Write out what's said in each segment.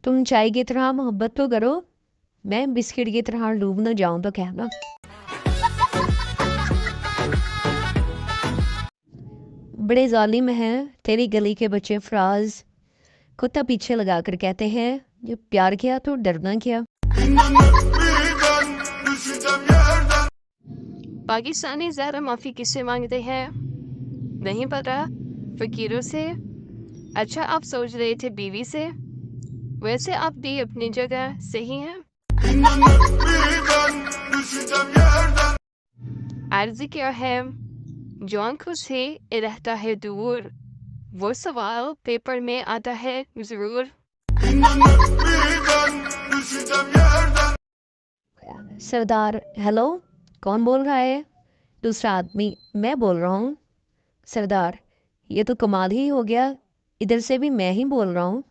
تم چائے کی طرح محبت تو کرو، میں بسکٹ کی طرح ڈوب نہ جاؤں تو کہنا۔ بڑے ظالم ہیں تیری گلی کے بچے فراز، کتا پیچھے لگا کر کہتے ہیں جو پیار کیا تو ڈرنا کیا۔ پاکستانی زیادہ معافی کس سے مانگتے ہیں؟ نہیں پتا، فقیروں سے؟ اچھا آپ سوچ رہے تھے بیوی سے؟ ویسے آپ بھی اپنی جگہ صحیح ہیں۔ عرض کیا ہے، جو آنکھوں سے رہتا ہے دور، وہ سوال پیپر میں آتا ہے ضرور۔ سردار ہیلو، کون بول رہا ہے؟ دوسرا آدمی میں بول رہا ہوں۔ سردار یہ تو کمال ہی ہو گیا، ادھر سے بھی میں ہی بول رہا ہوں۔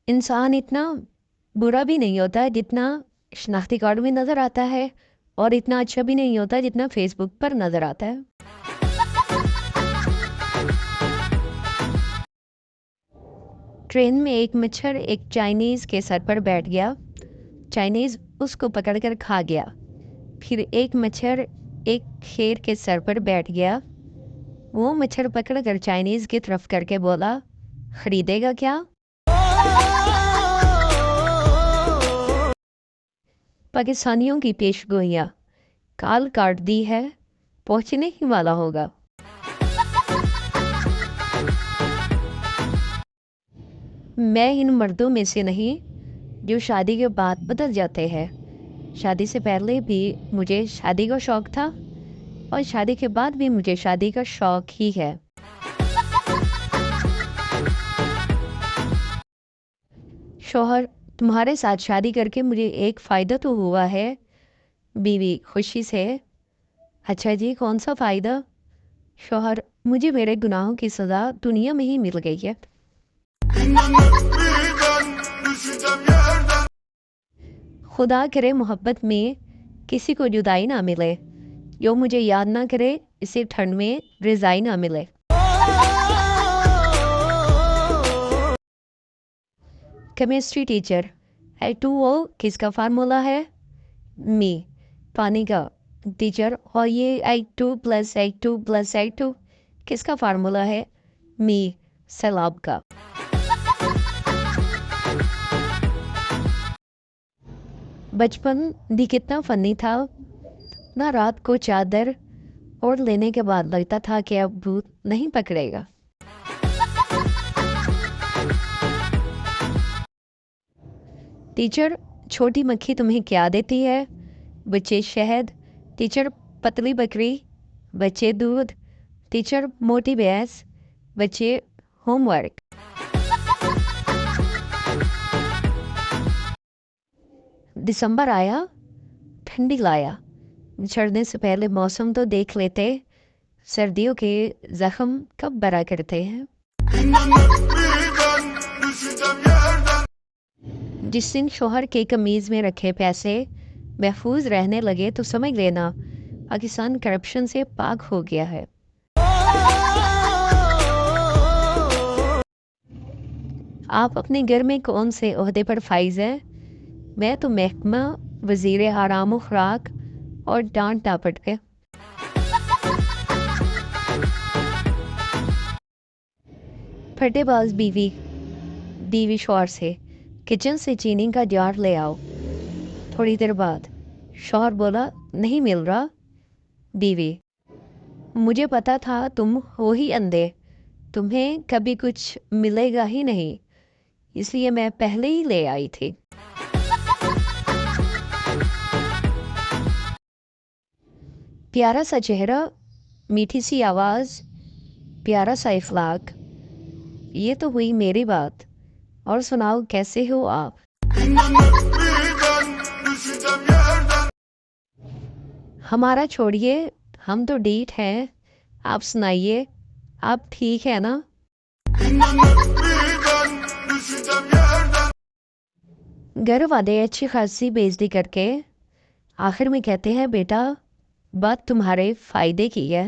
انسان اتنا برا بھی نہیں ہوتا جتنا شناختی کارڈ میں نظر آتا ہے، اور اتنا اچھا بھی نہیں ہوتا جتنا فیس بک پر نظر آتا ہے۔ ٹرین میں ایک مچھر ایک چائنیز کے سر پر بیٹھ گیا، چائنیز اس کو پکڑ کر کھا گیا۔ پھر ایک مچھر ایک شیر کے سر پر بیٹھ گیا، وہ مچھر پکڑ کر چائنیز کی طرف کر کے بولا خریدے گا کیا؟ پاکستانیوں کی پیش گوئیاں، کال کاٹ دی ہے، پہنچنے ہی والا ہوگا۔ میں ان مردوں میں سے نہیں جو شادی کے بعد بدل جاتے ہیں۔ شادی سے پہلے بھی مجھے شادی کا شوق تھا، اور شادی کے بعد بھی مجھے شادی کا شوق ہی ہے۔ شوہر تمہارے ساتھ شادی کر کے مجھے ایک فائدہ تو ہوا ہے۔ بیوی خوشی سے اچھا جی کون سا فائدہ؟ شوہر مجھے میرے گناہوں کی سزا دنیا میں ہی مل گئی ہے۔ خدا کرے محبت میں کسی کو جدائی نہ ملے، جو مجھے یاد نہ کرے اسے ٹھنڈ میں رضائی نہ ملے۔ کیمسٹری ٹیچر H2O کس کا فارمولا ہے؟ می، پانی کا۔ ٹیچر اور یہ H2+H2+H2 کس کا فارمولا ہے؟ می، سیلاب کا۔ بچپن بھی کتنا فنی تھا، نہ رات کو چادر اوڑھ لینے کے بعد لگتا تھا کہ اب بھوت نہیں پکڑے گا۔ ٹیچر چھوٹی مکھی تمہیں کیا دیتی ہے؟ بچے شہد، ٹیچر پتلی بکری، بچے دودھ، ٹیچر موٹی بھینس، بچے ہوم ورک۔ دسمبر آیا، ٹھنڈی لایا، چڑھنے سے پہلے موسم تو دیکھ لیتے، سردیوں کے زخم کب برا کرتے ہیں۔ جس دن شوہر کے قمیض میں رکھے پیسے محفوظ رہنے لگے تو سمجھ لینا پاکستان کرپشن سے پاک ہو گیا ہے۔ آپ اپنے گھر میں کون سے عہدے پر فائز ہیں؟ میں تو محکمہ وزیر آرام و خوراک اور ڈانٹ ڈاپٹ کے۔ پھٹے باز بیوی شوہر سے کچن سے چینی کا جار لے آؤ۔ تھوڑی دیر بعد شوہر بولا نہیں مل رہا۔ بیوی، مجھے پتا تھا تم ہو ہی اندھے، تمہیں کبھی کچھ ملے گا ہی نہیں، اس لیے میں پہلے ہی لے آئی تھی۔ پیارا سا چہرہ، میٹھی سی آواز، پیارا سا اخلاق، یہ تو ہوئی میری بات، اور سناؤ کیسے ہو آپ؟ ہمارا چھوڑیے، ہم تو ڈیٹ ہیں، آپ سنائیے، آپ ٹھیک ہے نا؟ گھر والے اچھی خاصی بےعزتی کر کے آخر میں کہتے ہیں بیٹا بات تمہارے فائدے کی ہے۔